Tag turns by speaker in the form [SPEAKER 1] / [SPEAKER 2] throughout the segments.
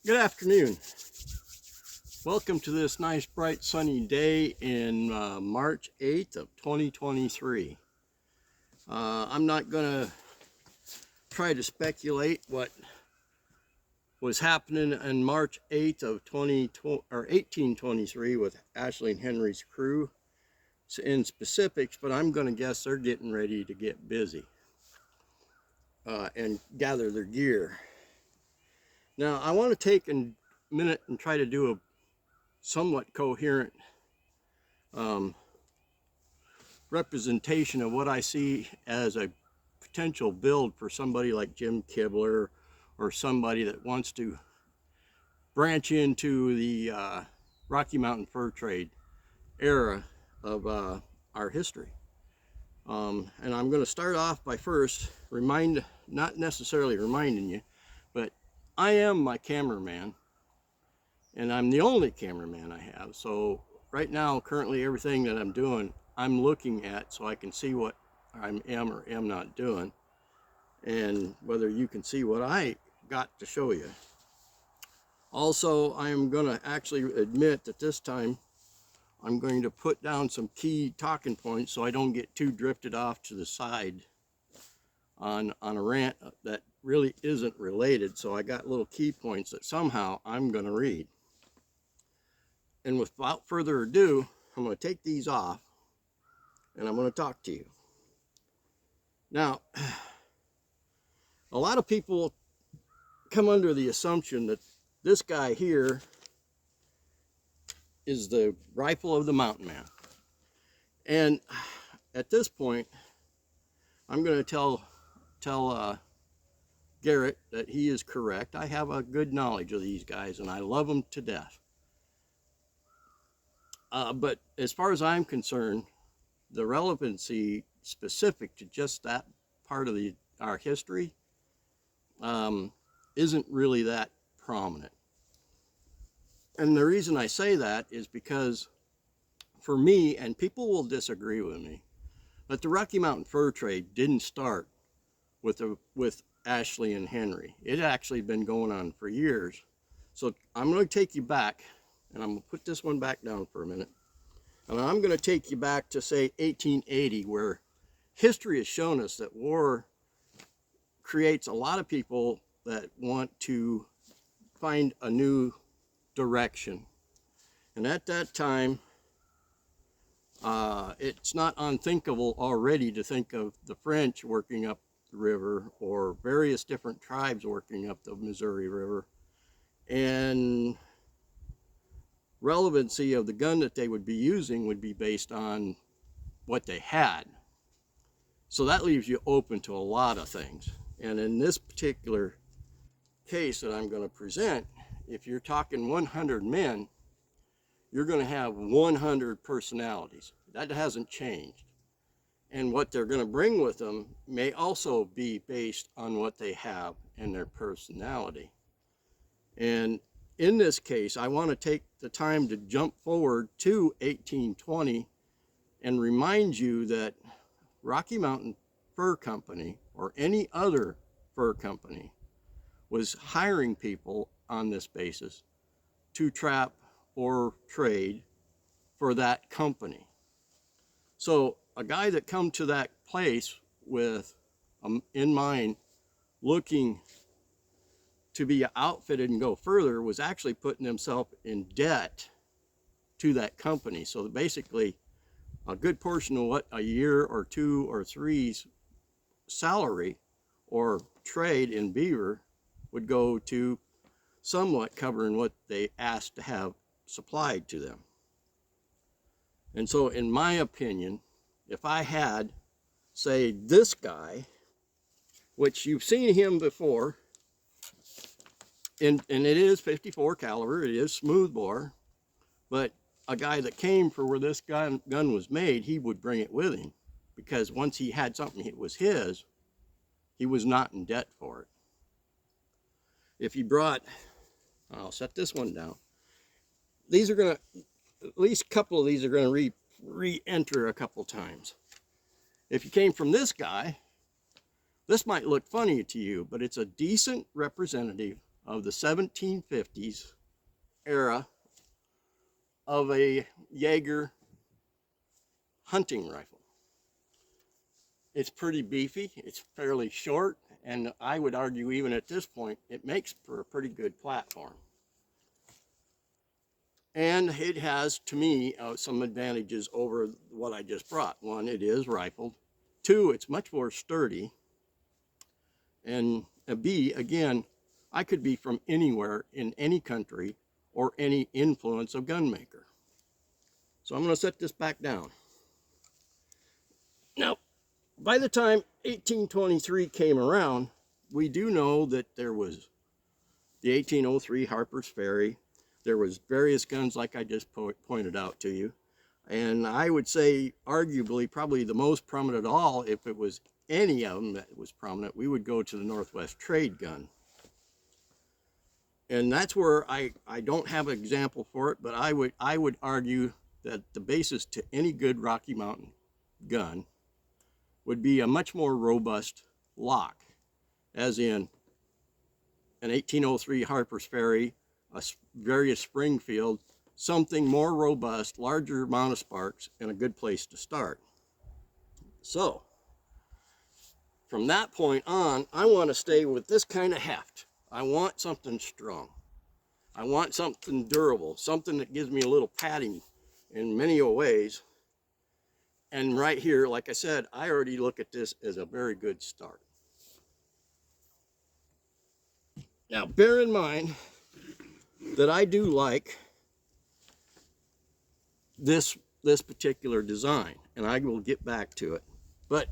[SPEAKER 1] Good afternoon. Welcome to this nice bright sunny day in March 8th of 2023. I'm not going to try to speculate what was happening on March 8th of 1823 with Ashley and Henry's crew in specifics, but I'm going to guess they're getting ready to get busy and gather their gear. Now, I want to take a minute and try to do a somewhat coherent representation of what I see as a potential build for somebody like Jim Kibler or somebody that wants to branch into the Rocky Mountain fur trade era of our history. And I'm going to start off by first not necessarily reminding you, but I am my cameraman, and I'm the only cameraman I have. So right now, currently, everything that I'm doing, I'm looking at so I can see what I am or am not doing, and whether you can see what I got to show you. Also, I am going to actually admit that this time I'm going to put down some key talking points so I don't get too drifted off to the side on a rant that really isn't related. So I got little key points that somehow I'm going to read. And without further ado, I'm going to take these off and I'm going to talk to you. Now, a lot of people come under the assumption that this guy here is the rifle of the mountain man. And at this point, I'm going to tell Garrett that he is correct. I have a good knowledge of these guys and I love them to death. But as far as I'm concerned, the relevancy specific to just that part of our history isn't really that prominent. And the reason I say that is because for me, and people will disagree with me, but the Rocky Mountain fur trade didn't start with Ashley and Henry. It actually been going on for years. So I'm going to take you back, and I'm going to put this one back down for a minute. And I'm going to take you back to, say, 1880, where history has shown us that war creates a lot of people that want to find a new direction. And at that time, it's not unthinkable already to think of the French working up the river or various different tribes working up the Missouri River. And relevancy of the gun that they would be using would be based on what they had. So that leaves you open to a lot of things. And in this particular case that I'm going to present, if you're talking 100 men, you're going to have 100 personalities. That hasn't changed. And what they're going to bring with them may also be based on what they have and their personality. And in this case, I want to take the time to jump forward to 1820 and remind you that Rocky Mountain Fur Company or any other fur company was hiring people on this basis to trap or trade for that company. So a guy that come to that place with in mind looking to be outfitted and go further was actually putting himself in debt to that company. So basically a good portion of what a year or two or three's salary or trade in beaver would go to somewhat covering what they asked to have supplied to them. And so in my opinion, if I had, say, this guy, which you've seen him before, and it is 54 caliber, it is smooth bore, but a guy that came for where this gun was made, he would bring it with him, because once he had something that was his, he was not in debt for it. If he brought, I'll set this one down. These are going to, at least a couple of these are going to re-enter a couple times. If you came from this guy, this might look funny to you, but it's a decent representative of the 1750s era of a Jaeger hunting rifle. It's pretty beefy, it's fairly short, and I would argue even at this point, it makes for a pretty good platform. And it has, to me, some advantages over what I just brought. One, it is rifled. Two, it's much more sturdy. And B, again, I could be from anywhere in any country or any influence of gun maker. So I'm going to set this back down. Now, by the time 1823 came around, we do know that there was the 1803 Harper's Ferry. There was various guns like I just pointed out to you. And I would say arguably probably the most prominent of all, if it was any of them that was prominent, we would go to the Northwest Trade gun. And that's where I don't have an example for it, but I would argue that the basis to any good Rocky Mountain gun would be a much more robust lock, as in an 1803 Harper's Ferry, a various Springfield, something more robust, larger amount of sparks, and a good place to start. So, from that point on, I want to stay with this kind of heft. I want something strong. I want something durable, something that gives me a little padding in many ways. And right here, like I said, I already look at this as a very good start. Now, bear in mind that I do like this particular design, and I will get back to it. But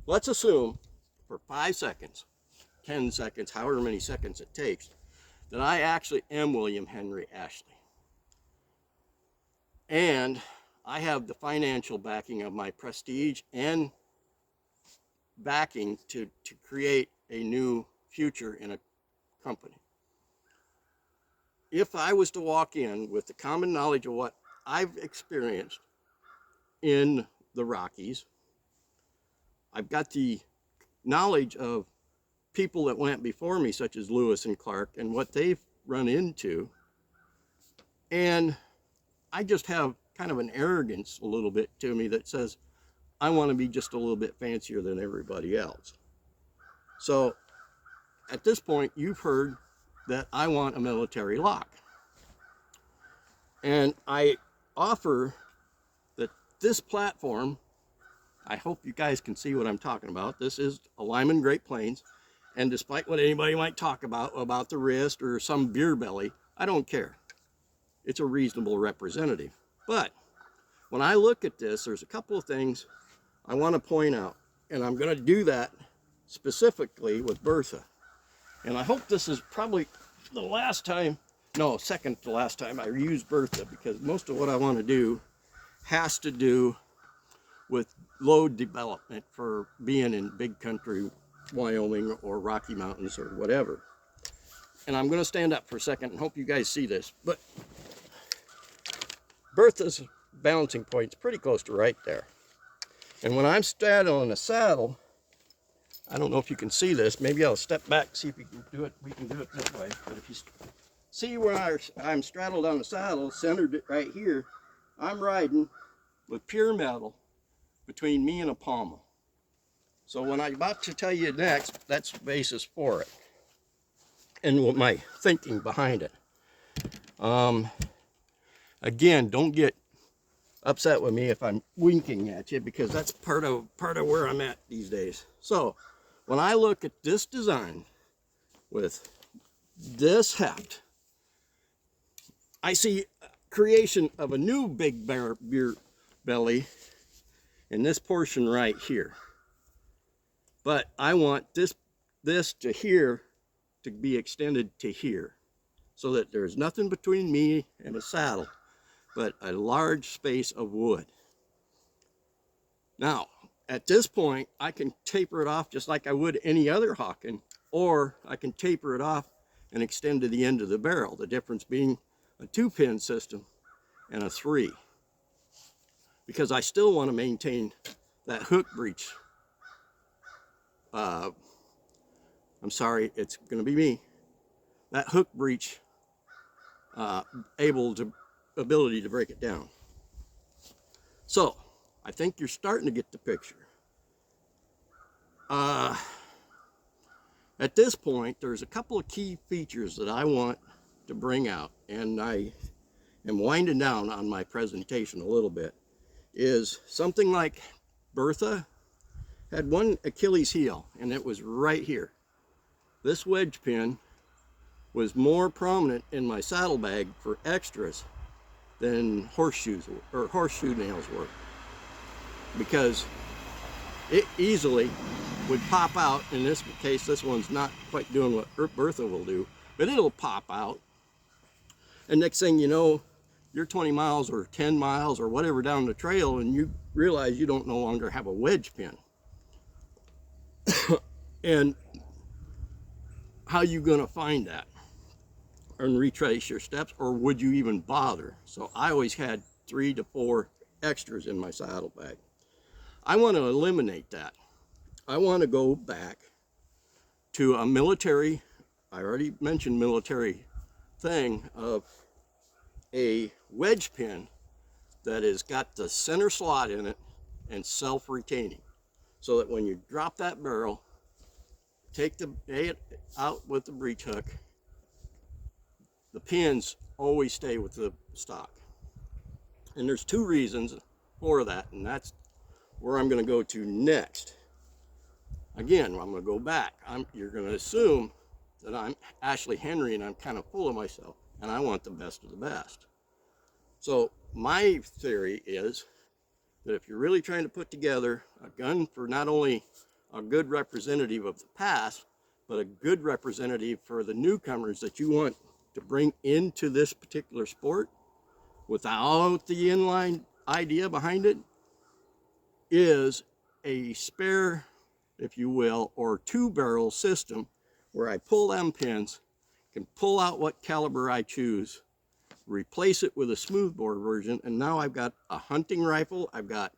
[SPEAKER 1] let's assume for 5 seconds, 10 seconds, however many seconds it takes, that I actually am William Henry Ashley. And I have the financial backing of my prestige and backing to create a new future in a company. If I was to walk in with the common knowledge of what I've experienced in the Rockies, I've got the knowledge of people that went before me, such as Lewis and Clark, and what they've run into, and I just have kind of an arrogance a little bit to me that says I want to be just a little bit fancier than everybody else. So at this point, you've heard that I want a military lock, and I offer that this platform, I hope you guys can see what I'm talking about. This is a Lyman Great Plains, and despite what anybody might talk about the wrist or some beer belly, I don't care. It's a reasonable representative. But when I look at this, there's a couple of things I want to point out, and I'm going to do that specifically with Bertha. And I hope this is probably the last time, no, second to last time I use Bertha, because most of what I want to do has to do with load development for being in big country, Wyoming or Rocky Mountains or whatever. And I'm going to stand up for a second and hope you guys see this. But Bertha's balancing point's pretty close to right there. And when I'm straddling a saddle, I don't know if you can see this. Maybe I'll step back, see if we can do it this way. But if you see where I'm straddled on the saddle, centered it right here, I'm riding with pure metal between me and a pommel. So when I'm about to tell you next, that's the basis for it and what my thinking behind it. Again, don't get upset with me if I'm winking at you, because that's part of where I'm at these days. So when I look at this design with this heft, I see creation of a new big beer belly in this portion right here. But I want this to here to be extended to here, so that there's nothing between me and a saddle but a large space of wood. Now, at this point, I can taper it off just like I would any other Hawken, or I can taper it off and extend to the end of the barrel, the difference being a 2-pin system and a 3. Because I still want to maintain that hook breech. I'm sorry, it's going to be me. that hook breech ability to break it down. So I think you're starting to get the picture. At this point, there's a couple of key features that I want to bring out, and I am winding down on my presentation a little bit, is something like Bertha had one Achilles heel, and it was right here. This wedge pin was more prominent in my saddlebag for extras than horseshoe nails were, because it easily would pop out. In this case, this one's not quite doing what Bertha will do, but it'll pop out, and next thing you know, you're 20 miles or 10 miles or whatever down the trail, and you realize you don't no longer have a wedge pin. And how you gonna find that and retrace your steps, or would you even bother? So I always had 3 to 4 extras in my saddlebag. I want to eliminate that. I want to go back to a military, I already mentioned military thing, of a wedge pin that has got the center slot in it and self-retaining, so that when you drop that barrel, take the it out with the breech hook, the pins always stay with the stock. And there's 2 reasons for that, and that's where I'm going to go to next. Again, I'm going to go back. You're going to assume that I'm Ashley Henry and I'm kind of full of myself, and I want the best of the best. So my theory is that if you're really trying to put together a gun for not only a good representative of the past, but a good representative for the newcomers that you want to bring into this particular sport without the inline idea behind it, is a spare, if you will, or 2-barrel system where I pull them pins, can pull out what caliber I choose, replace it with a smoothbore version, and now I've got a hunting rifle, I've got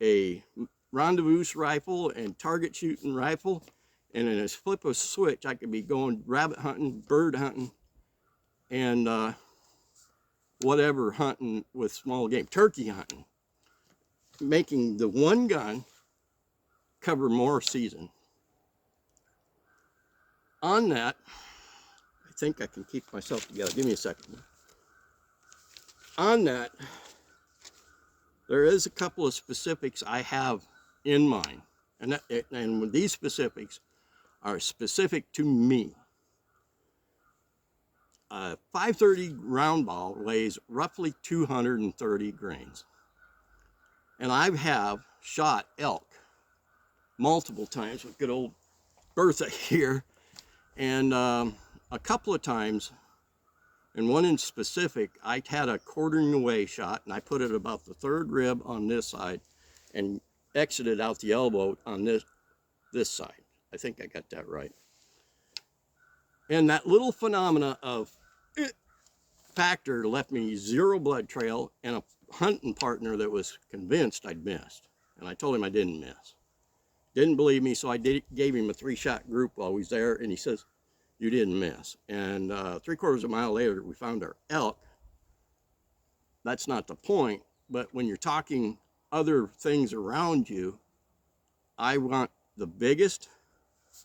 [SPEAKER 1] a rendezvous rifle and target shooting rifle, and in a flip of a switch I could be going rabbit hunting, bird hunting, and whatever hunting with small game, turkey hunting, making the one gun cover more season. On that, I think I can keep myself together. Give me a second. On that, there is a couple of specifics I have in mind, and these specifics are specific to me. A 530 round ball weighs roughly 230 grains, and I have shot elk multiple times with good old Bertha here, and a couple of times, and one in specific, I had a quartering away shot, and I put it about the 3rd rib on this side and exited out the elbow on this side. I think I got that right. And that little phenomena of factor left me 0 blood trail and a hunting partner that was convinced I'd missed. And I told him I didn't miss. Didn't believe me, so I gave him a 3-shot group while he was there, and he says, "You didn't miss." And 3/4 of a mile later, we found our elk. That's not the point, but when you're talking other things around you, I want the biggest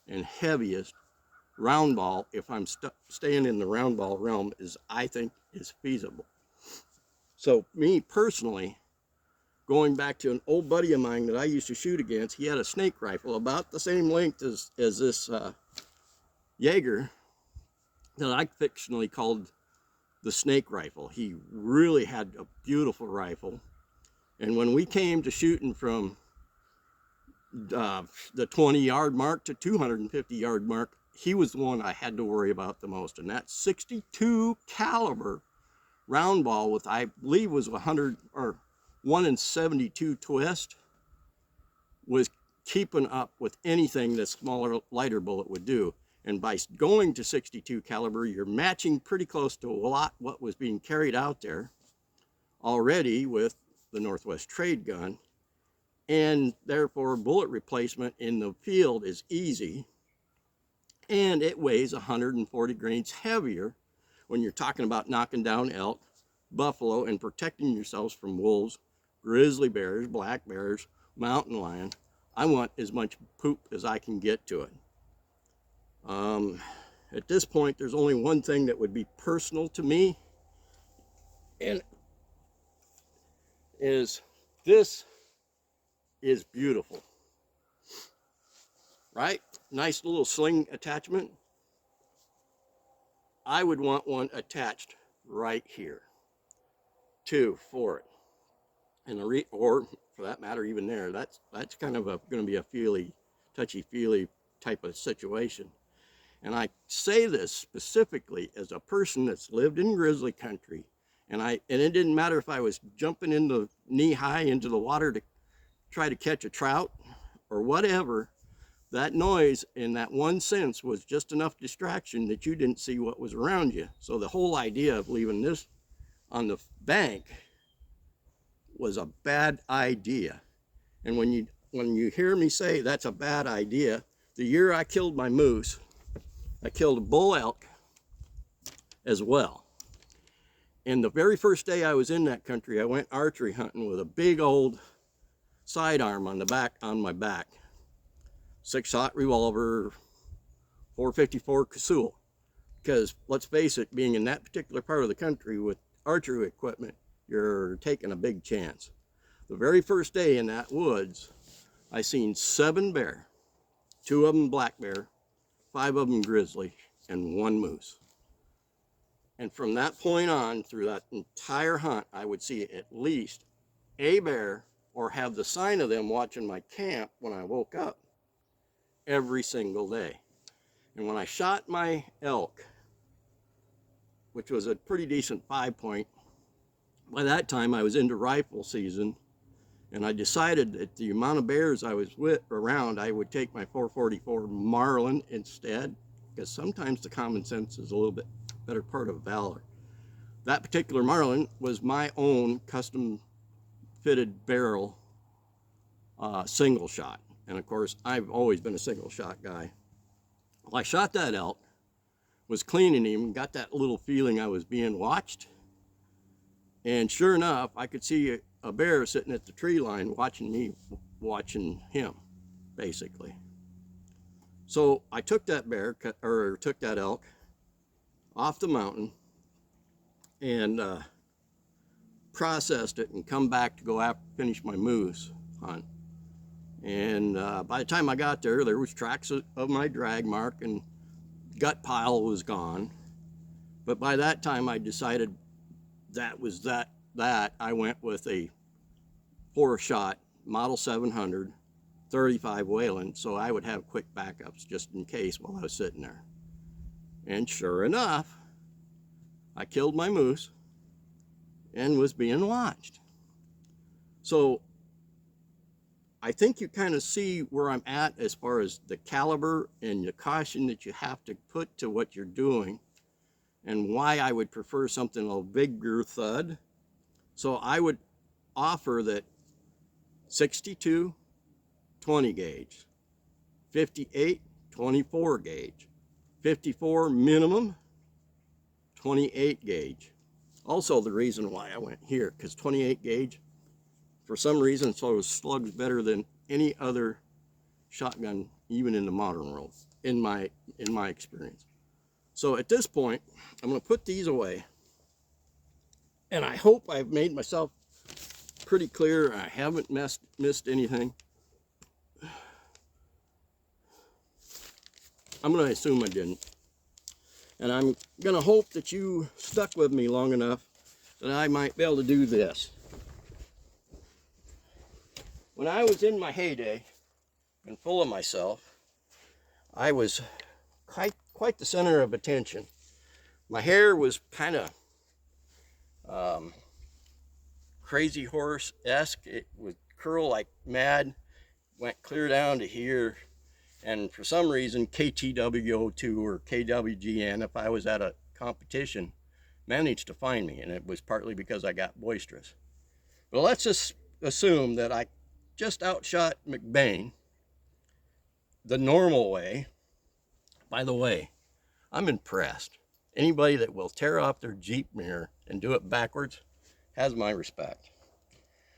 [SPEAKER 1] and heaviest round ball, if I'm staying in the round ball realm, is I think is feasible. So me personally, going back to an old buddy of mine that I used to shoot against, he had a snake rifle about the same length as this Jaeger that I fictionally called the snake rifle. He really had a beautiful rifle, and when we came to shooting from the 20-yard mark to 250-yard mark, he was the one I had to worry about the most. And that 62 caliber round ball with, I believe, was 100 or 1 in 72 twist, was keeping up with anything that smaller, lighter bullet would do. And by going to 62 caliber, you're matching pretty close to a lot what was being carried out there already with the Northwest Trade gun, and therefore bullet replacement in the field is easy. and it weighs 140 grains heavier when you're talking about knocking down elk, buffalo, and protecting yourselves from wolves, grizzly bears, black bears, mountain lion. I want as much poop as I can get to it. At this point, there's only one thing that would be personal to me, and this is beautiful, right? Nice little sling attachment. I would want one attached right here too for it, and or for that matter, even there. That's kind of going to be a touchy-feely type of situation. And I say this specifically as a person that's lived in grizzly country, and it didn't matter if I was jumping into knee-high into the water to try to catch a trout or whatever. That noise in that one sense was just enough distraction that you didn't see what was around you. So the whole idea of leaving this on the bank was a bad idea. And when you hear me say that's a bad idea, the year I killed my moose, I killed a bull elk as well. And the very first day I was in that country, I went archery hunting with a big old sidearm on my back. 6-shot revolver, 454 Casull. Because let's face it, being in that particular part of the country with archery equipment, you're taking a big chance. The very first day in that woods, I seen 7 bear, 2 of them black bear, 5 of them grizzly, and 1 moose. And from that point on, through that entire hunt, I would see at least a bear or have the sign of them watching my camp when I woke up every single day. And when I shot my elk, which was a pretty decent 5-point, by that time I was into rifle season, and I decided that the amount of bears I was around, I would take my 444 Marlin instead, because sometimes the common sense is a little bit better part of valor. That particular Marlin was my own custom fitted barrel single shot. And of course, I've always been a single shot guy. Well, I shot that elk, was cleaning him, got that little feeling I was being watched. And sure enough, I could see a bear sitting at the tree line watching me, watching him, basically. So I took that took that elk off the mountain and processed it and come back to go finish my moose hunt. And by the time I got there, there was tracks of my drag mark and gut pile was gone. But by that time I decided that was that. I went with a 4-shot Model 700 35 Whelen, so I would have quick backups just in case while I was sitting there. And sure enough, I killed my moose and was being watched. So I think you kind of see where I'm at as far as the caliber and the caution that you have to put to what you're doing, and why I would prefer something a little bigger thud. So I would offer that 62 20 gauge, 58 24 gauge, 54 minimum, 28 gauge. Also the reason why I went here, because 28 gauge, for some reason, so slugs better than any other shotgun, even in the modern world, in my experience. So at this point, I'm going to put these away, and I hope I've made myself pretty clear. I haven't missed anything. I'm going to assume I didn't, and I'm going to hope that you stuck with me long enough that I might be able to do this. When I was in my heyday and full of myself, I was quite the center of attention. My hair was kind of crazy horse-esque. It would curl like mad, went clear down to here, and for some reason KTWO2 or KWGN, if I was at a competition, managed to find me, and it was partly because I got boisterous. But let's just assume that I just outshot McBain the normal way, By the way, I'm impressed. Anybody that will tear off their Jeep mirror and do it backwards has my respect.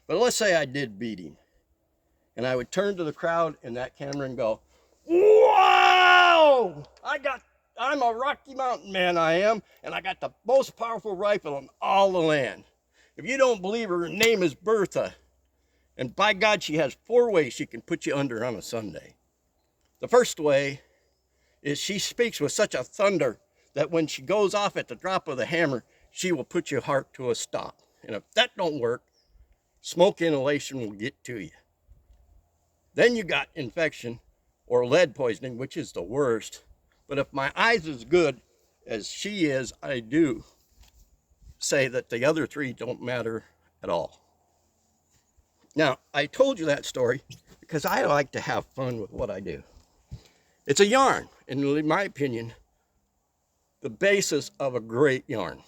[SPEAKER 1] But let's say I did beat him, and I would turn to the crowd in that camera and go, wow, I'm a Rocky Mountain man, I am, and I got the most powerful rifle in all the land. If you don't believe her name is Bertha, and by God, she has 4 ways she can put you under on a Sunday. The first way is she speaks with such a thunder that when she goes off at the drop of the hammer, she will put your heart to a stop. And if that don't work, smoke inhalation will get to you. Then you got infection or lead poisoning, which is the worst. But if my eyes is good as she is, I do say that the other 3 don't matter at all. Now, I told you that story because I like to have fun with what I do. It's a yarn, and in my opinion, the basis of a great yarn.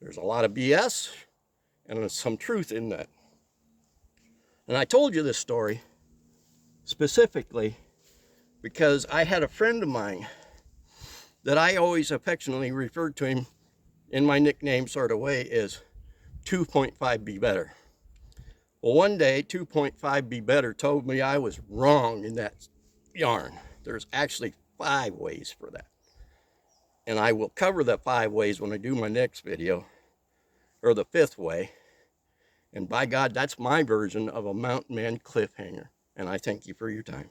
[SPEAKER 1] There's a lot of BS, and there's some truth in that. And I told you this story specifically because I had a friend of mine that I always affectionately referred to him in my nickname sort of way as 2.5 Be Better. Well, one day, 2.5 Be Better told me I was wrong in that yarn. There's actually 5 ways for that. And I will cover the 5 ways when I do my next video, or the 5th way. And by God, that's my version of a mountain man cliffhanger. And I thank you for your time.